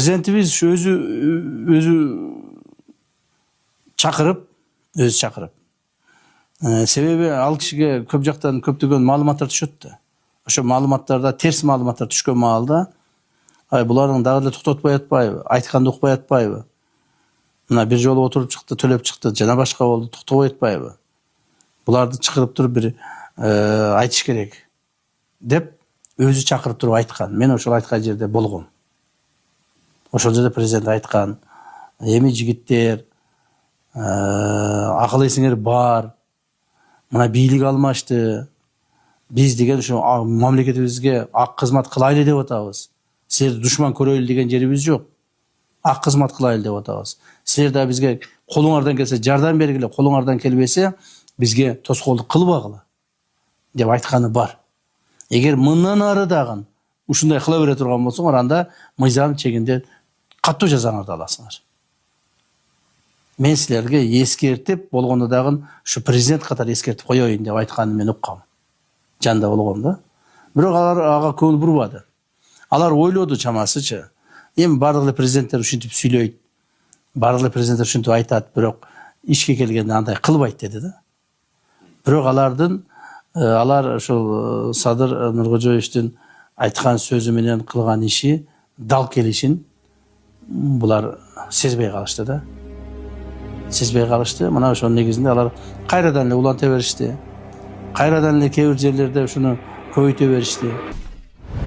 Президентimiz өзü çakırıp, себеби ал кишиге көп жактан көптөгөн маалыматтар түшөт да. Ошо маалыматтарда терс маалыматтар түшкөн маалда, булардын дагы эле токтотпой атпайбы, айтканды укпай атпайбы? Мына бир жолу отуруп чыкты, төлөп чыкты, жана башка болду, токтобой атпайбы? Буларды чакырып туруп бир айтыш керек деп өзү чакырып туруп айткан. Мен ошол айткан жерде болгом. Ошол жерде президент айткан: "Эми жигиттер, акыл эсиңер бар. Мына бийлик алмашты. Биз деген ушу мамлекетибизге ак кызмат кылайлы деп атабыз. Силерди душман көрөйлү деген жерибиз жок. Ак кызмат кылайлы деп атабыз. Силер да бизге колуңардан келсе жардам бергиле, колуңардан келбесе бизге тоскоолдук кылбагыла" деп айтканы бар. Эгер мындан ары дагы ушундай кыла бере турган болсоңор, анда мыйзам чегинде каттуу жазаңарды аласыңар. Мен силерге эскертип болгондо дагы ушу президент катары эскертип коеюн деп айтканын мен уккам. Жанда болгом да. Бирок алар ага көңүл бурбады. Алар ойлоду чамасычы. Эми бардык эле президенттер ушинтип сүйлөйт. Бардык эле президенттер ушинтип айтат, бирок ишке келгенде андай кылбайт деди да. Бирок алар ошол Садыр Нуркожоевичтин айткан сөзү менен кылган иши дал келишин булар сезбей калышты да. Сезбей калышты. Мына ошонун негизинде алар кайрадан эле уланта беришти. Кайрадан эле кээ бир жерлерде ушуну көбөйтө беришти.